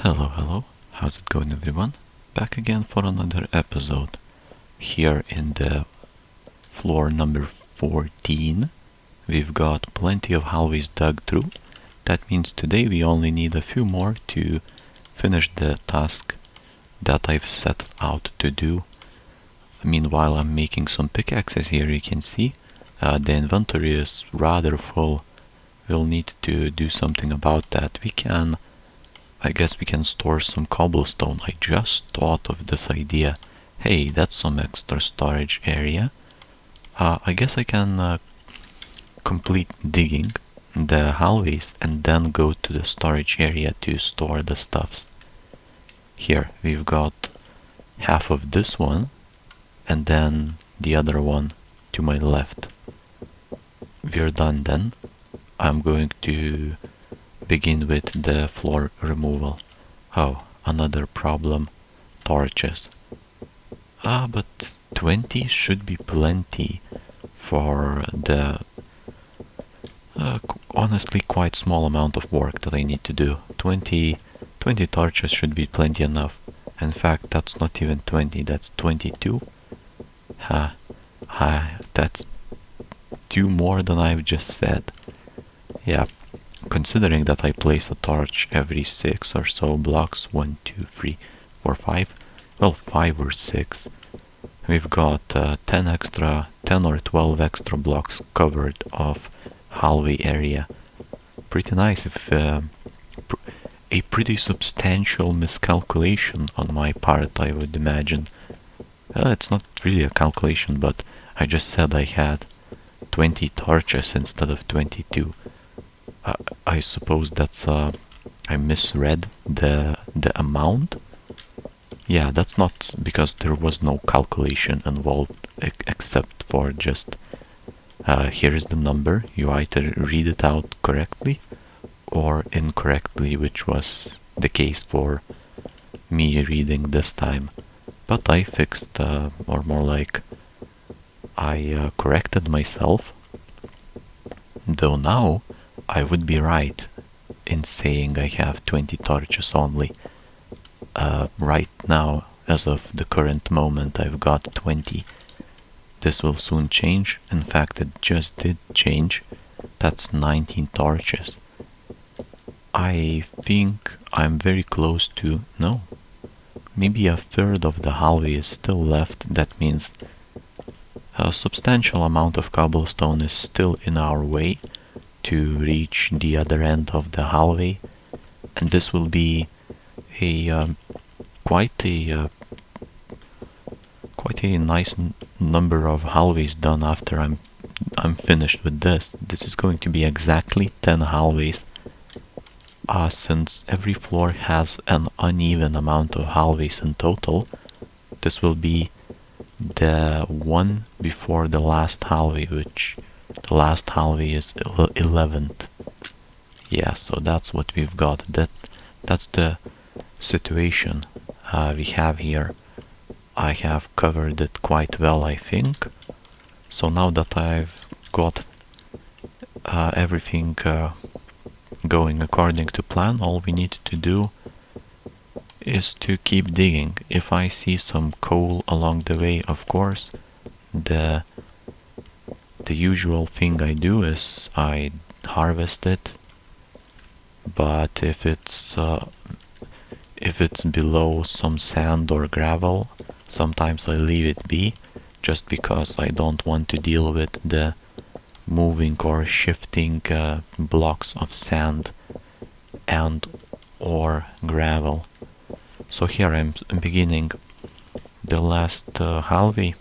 Hello, how's it going everyone? Back again for another episode. Here in the floor number 14, we've got plenty of hallways dug through. That means today we only need a few more to finish the task that I've set out to do. Meanwhile, I'm making some pickaxes here. You can see the inventory is rather full. We'll need to do something about that. I guess we can store some cobblestone. I just thought of this idea. Hey, that's some extra storage area. I guess I can complete digging the hallways and then go to the storage area to store the stuffs. Here we've got half of this one and then the other one to my left. We're done then. I'm going to begin with the floor removal. Oh, another problem. Torches. But 20 should be plenty for the honestly quite small amount of work that I need to do. 20 torches should be plenty enough. In fact, that's not even 20, that's 22. That's 2 more than I've just said. Yeah. Considering that I place a torch every 6 or so blocks, 1, 2, 3, 4, 5, well, 5 or 6, we've got 10 or 12 extra blocks covered of hallway area. Pretty nice. If a pretty substantial miscalculation on my part, I would imagine. It's not really a calculation, but I just said I had 20 torches instead of 22. I suppose that's I misread the amount. Yeah, that's not because there was no calculation involved except for just here is the number. You either read it out correctly or incorrectly, which was the case for me reading this time. But I fixed, or more like I corrected myself, though now I would be right in saying I have 20 torches only. Right now, as of the current moment, I've got 20. This will soon change. In fact, it just did change. That's 19 torches. I think I'm very close to... no. Maybe a third of the hallway is still left. That means a substantial amount of cobblestone is still in our way to reach the other end of the hallway, and this will be a quite a nice number of hallways done after I'm finished with this. This is going to be exactly 10 hallways. Since every floor has an uneven amount of hallways in total, this will be the one before the last hallway, which the last hallway is 11th. Yeah, so that's what we've got. That's the situation we have here. I have covered it quite well, I think. So now that I've got everything going according to plan, all we need to do is to keep digging. If I see some coal along the way, of course, the usual thing I do is I harvest it, but if it's below some sand or gravel, sometimes I leave it be, just because I don't want to deal with the moving or shifting blocks of sand and or gravel. So here I'm beginning the last hallway.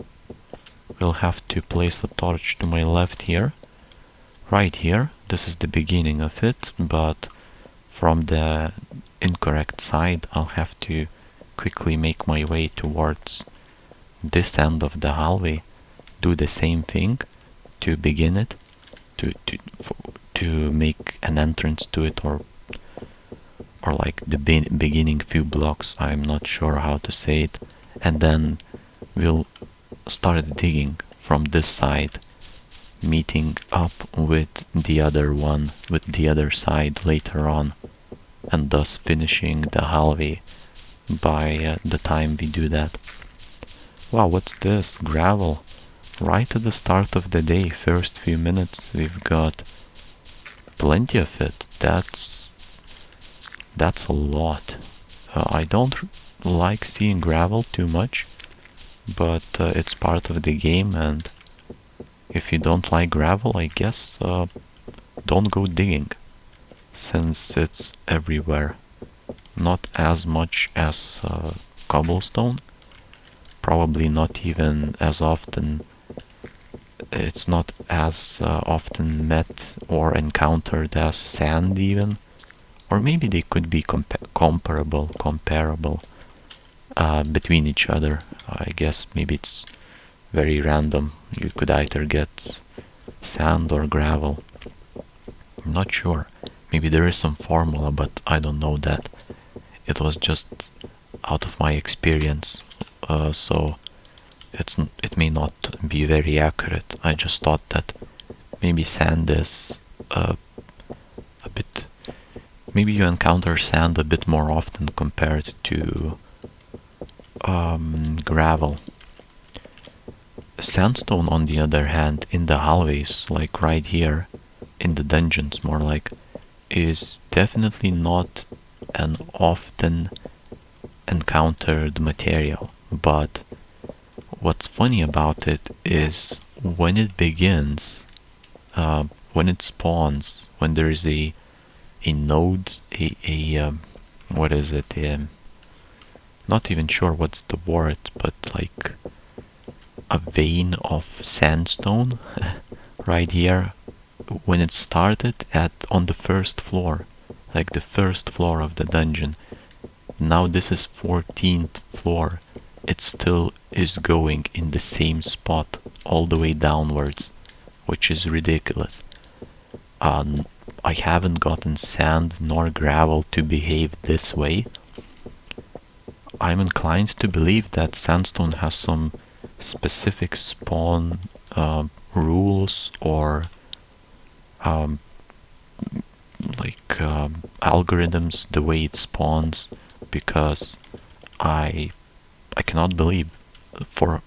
We'll have to place a torch to my left here, right here. This is the beginning of it, but from the incorrect side I'll have to quickly make my way towards this end of the hallway, do the same thing to begin it, to make an entrance to it, or like the beginning few blocks, I'm not sure how to say it, and then we'll start digging from this side, meeting up with the other one, with the other side later on. and thus finishing the hallway by the time we do that. Wow, what's this? Gravel. Right at the start of the day, first few minutes, we've got plenty of it. That's a lot. I don't like seeing gravel too much, but it's part of the game, and if you don't like gravel, I guess don't go digging, since it's everywhere. Not as much as cobblestone, probably not even as often. It's not as often met or encountered as sand even, or maybe they could be comparable between each other. I guess maybe it's very random. You could either get sand or gravel. I'm not sure. Maybe there is some formula, but I don't know that. It was just out of my experience, so it may not be very accurate. I just thought that maybe sand is a bit. Maybe you encounter sand a bit more often compared to gravel. Sandstone, on the other hand, in the hallways, like right here, in the dungeons more like, is definitely not an often encountered material. But what's funny about it is when it begins, when it spawns, when there is a node, what is it? Not even sure what's the word, but like a vein of sandstone right here when it started on the first floor, like the first floor of the dungeon. Now this is 14th floor. It still is going in the same spot all the way downwards, which is ridiculous. I haven't gotten sand nor gravel to behave this way. I'm inclined to believe that sandstone has some specific spawn rules or algorithms the way it spawns, because I cannot believe for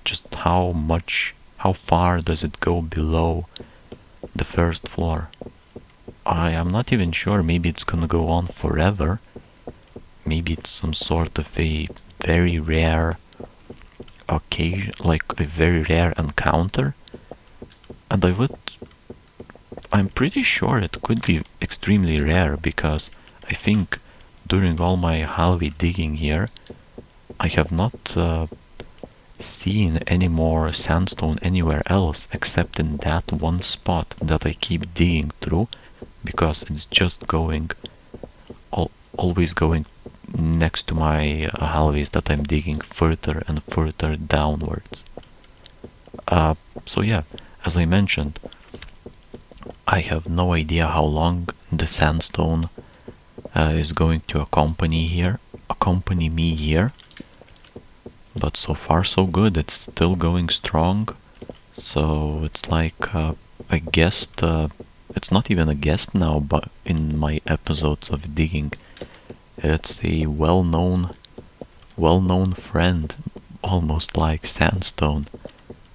just how far does it go below the first floor. I am not even sure. Maybe it's gonna go on forever. Maybe it's some sort of a very rare occasion, like a very rare encounter. And I'm pretty sure it could be extremely rare, because I think during all my hallway digging here, I have not seen any more sandstone anywhere else except in that one spot that I keep digging through, because it's just going, always going next to my hallways that I'm digging further and further downwards. So yeah, as I mentioned, I have no idea how long the sandstone is going to accompany me here, but so far so good. It's still going strong, so it's like a guest. It's not even a guest now, but in my episodes of digging, it's a well-known friend, almost like sandstone.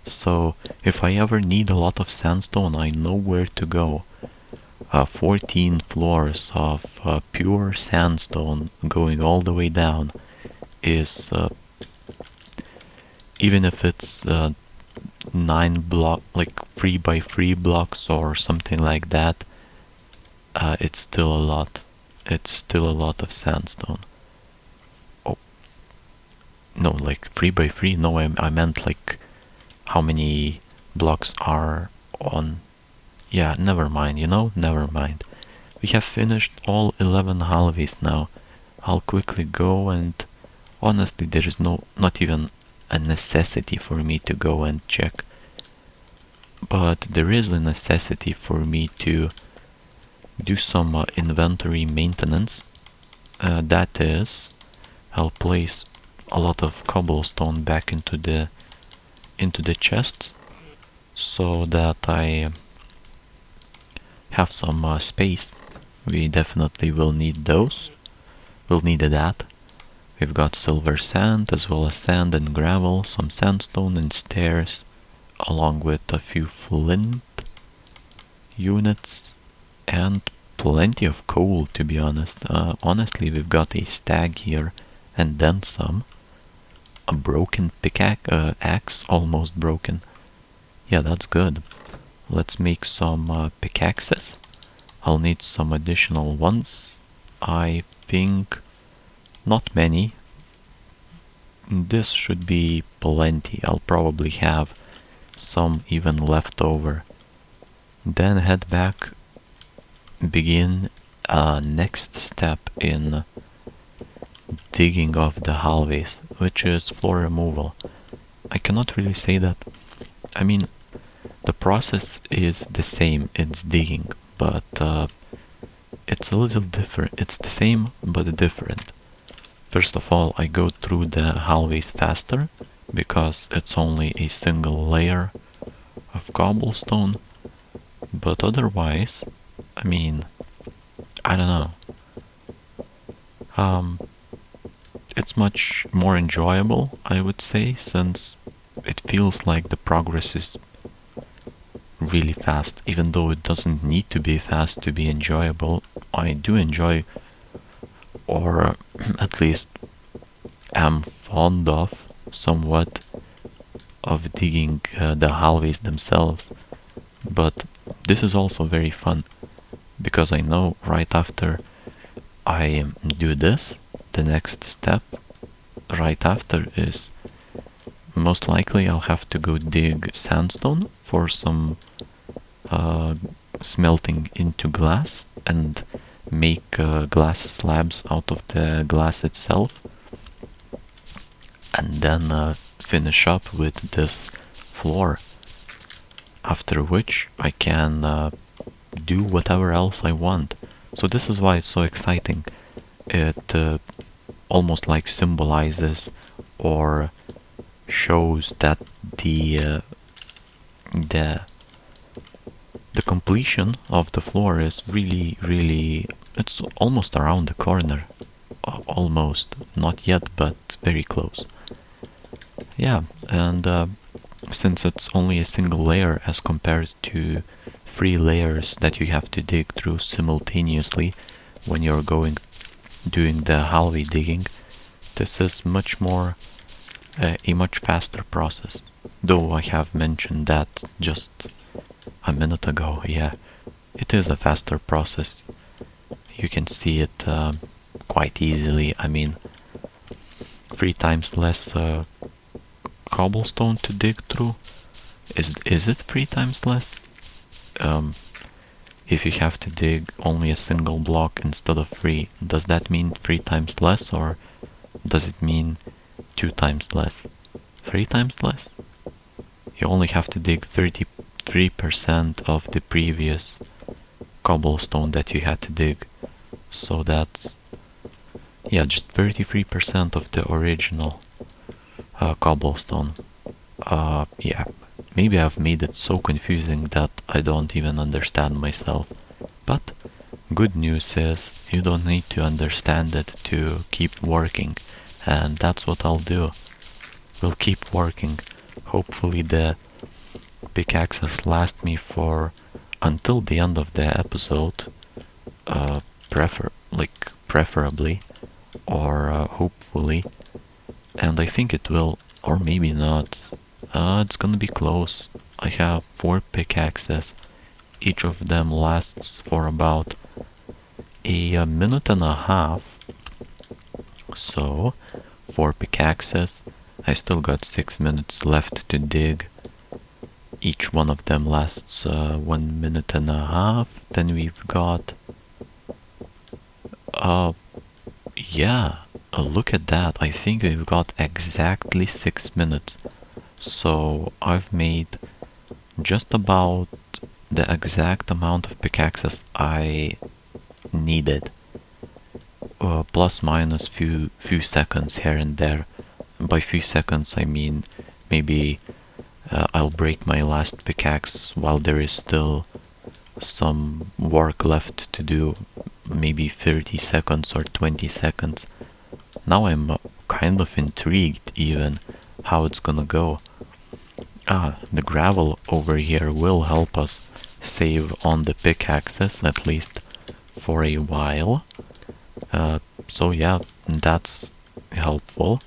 So if I ever need a lot of sandstone, I know where to go. 14 floors of pure sandstone going all the way down is, even if it's 3 by 3 blocks or something like that, it's still a lot. It's still a lot of sandstone. Oh, no, like 3 by 3? No, I meant like how many blocks are on. Yeah, never mind, never mind. We have finished all 11 hallways now. I'll quickly go, and honestly there is not even a necessity for me to go and check. But there is a necessity for me to do some inventory maintenance. That is, I'll place a lot of cobblestone back into the chests, so that I have some space We definitely will need those. We'll need that. We've got silver sand as well as sand and gravel, some sandstone and stairs, along with a few flint units and plenty of coal, to be honest. Honestly, we've got a stag here and then some. A broken axe, almost broken. Yeah, that's good. Let's make some pickaxes. I'll need some additional ones. I think not many. This should be plenty. I'll probably have some even left over. Then head back, begin next step in digging of the hallways, which is floor removal. I cannot really say that. I mean, the process is the same, it's digging, but it's a little different. It's the same, but different. First of all, I go through the hallways faster, because it's only a single layer of cobblestone, but otherwise, I mean, I don't know. It's much more enjoyable, I would say, since it feels like the progress is really fast, even though it doesn't need to be fast to be enjoyable. I do enjoy, or at least am fond of, somewhat, of digging the hallways themselves. But this is also very fun, because I know right after I do this, the next step right after is most likely I'll have to go dig sandstone for some smelting into glass and make glass slabs out of the glass itself, and then finish up with this floor, after which I can do whatever else I want. So this is why it's so exciting. It almost like symbolizes or shows that the completion of the floor is really, it's almost around the corner. Almost, not yet, but very close. Yeah, and since it's only a single layer as compared to 3 layers that you have to dig through simultaneously when you're doing the hallway digging, this is much more a much faster process. Though I have mentioned that just a minute ago. Yeah, it is a faster process. You can see it quite easily. I mean, 3 times less cobblestone to dig through. Is it 3 times less? If you have to dig only a single block instead of 3, does that mean 3 times less, or does it mean 2 times less? 3 times less? You only have to dig 33% of the previous cobblestone that you had to dig. So that's, yeah, just 33% of the original cobblestone. Yeah, maybe I've made it so confusing that I don't even understand myself. But good news is you don't need to understand it to keep working, and that's what I'll do. We'll keep working. Hopefully the pickaxes last me for until the end of the episode, preferably, or hopefully, and I think it will, or maybe not. It's gonna be close. I have 4 pickaxes. Each of them lasts for about a minute and a half. So 4 pickaxes. I still got 6 minutes left to dig. Each one of them lasts 1 minute and a half. Then we've got yeah, look at that. I think we've got exactly 6 minutes. So I've made just about the exact amount of pickaxes I needed. Plus minus few seconds here and there. By few seconds I mean maybe I'll break my last pickaxe while there is still some work left to do. maybe 30 seconds or 20 seconds. Now I'm kind of intrigued even how it's gonna go. The gravel over here will help us save on the pickaxes, at least for a while. So yeah, that's helpful,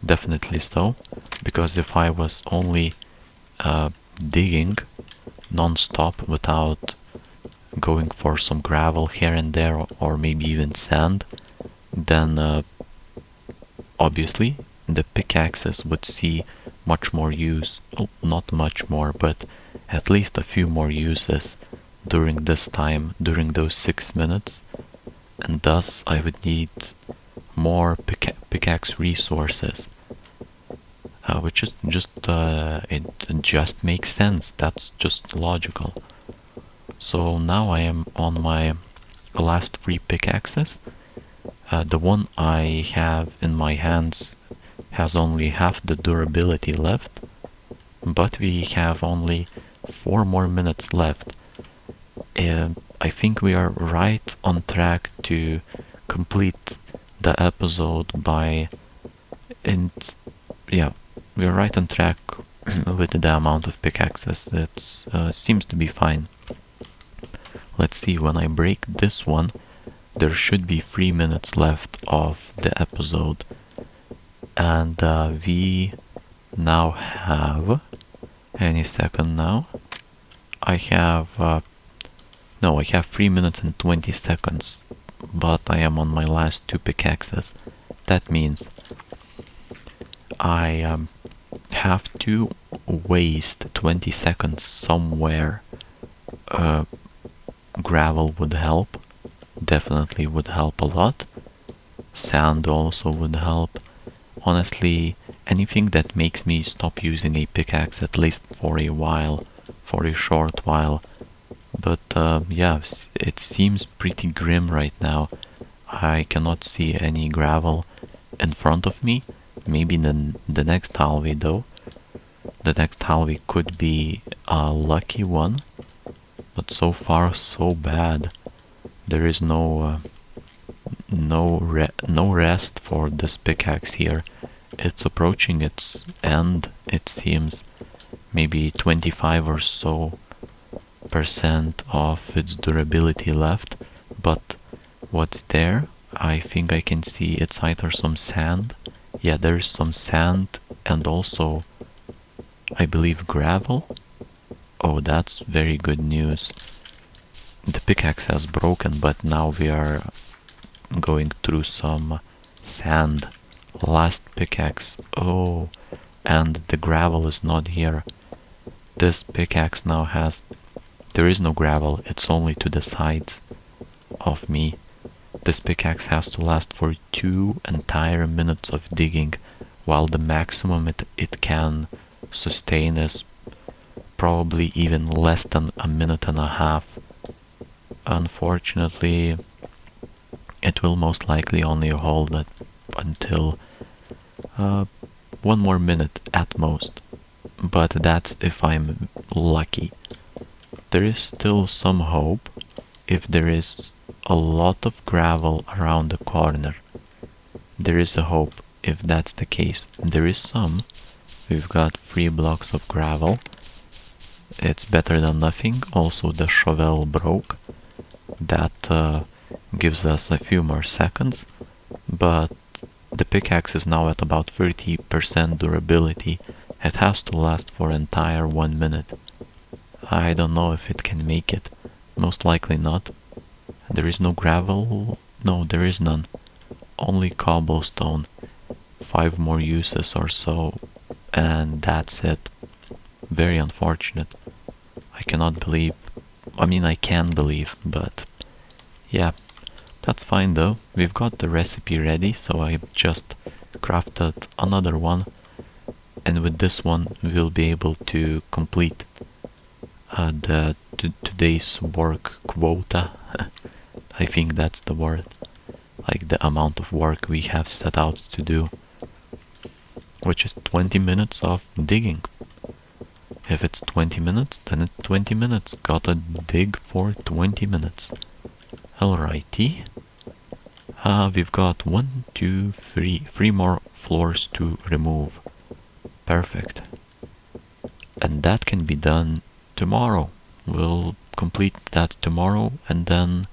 definitely so, because if I was only digging non-stop without going for some gravel here and there, or maybe even sand, then obviously the pickaxes would see much more use, not much more, but at least a few more uses during this time, during those 6 minutes, and thus I would need more pickaxe resources, which is just, it just makes sense, that's just logical. So now I am on my last 3 pickaxes. The one I have in my hands has only half the durability left, but we have only 4 more minutes left. I think we are right on track to complete the episode by, and yeah, we are right on track with the amount of pickaxes. It seems to be fine. Let's see, when I break this one, there should be 3 minutes left of the episode, and we now have, any second now, I have no, I have 3 minutes and 20 seconds, but I am on my last 2 pickaxes. That means I have to waste 20 seconds somewhere. Gravel would help, definitely would help a lot. Sand also would help. Honestly, anything that makes me stop using a pickaxe at least for a while, for a short while. But yeah, it seems pretty grim right now. I cannot see any gravel in front of me. Maybe the next halvey though. The next halvey could be a lucky one. But so far so bad. There is no rest for this pickaxe here. It's approaching its end, it seems. Maybe 25 or so percent of its durability left, but what's there? I think I can see it's either some sand. Yeah, there's some sand and also I believe gravel. Oh, that's very good news. The pickaxe has broken, but now we are going through some sand. Last pickaxe. Oh, and the gravel is not here. This pickaxe now has... There is no gravel, it's only to the sides of me. This pickaxe has to last for 2 entire minutes of digging, while the maximum it can sustain is probably even less than a minute and a half. Unfortunately, it will most likely only hold it until 1 more minute at most, but that's if I'm lucky. There is still some hope if there is a lot of gravel around the corner. There is a hope if that's the case. There is some. We've got 3 blocks of gravel. It's better than nothing. Also the shovel broke. That gives us a few more seconds, but the pickaxe is now at about 30% durability. It has to last for entire 1 minute. I don't know if it can make it. Most likely not. There is no gravel. No, there is none. Only cobblestone. 5 more uses or so, and that's it. Very unfortunate. I cannot believe. I mean, I can believe, but yeah, that's fine though. We've got the recipe ready, so I just crafted another one, and with this one we'll be able to complete today's work quota. I think that's the word, like the amount of work we have set out to do, which is 20 minutes of digging. If it's 20 minutes, then it's 20 minutes. Gotta dig for 20 minutes. Alrighty. We've got 1, 2, 3, 3 more floors to remove. Perfect. And that can be done tomorrow. We'll complete that tomorrow and then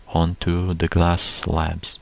on to the glass slabs.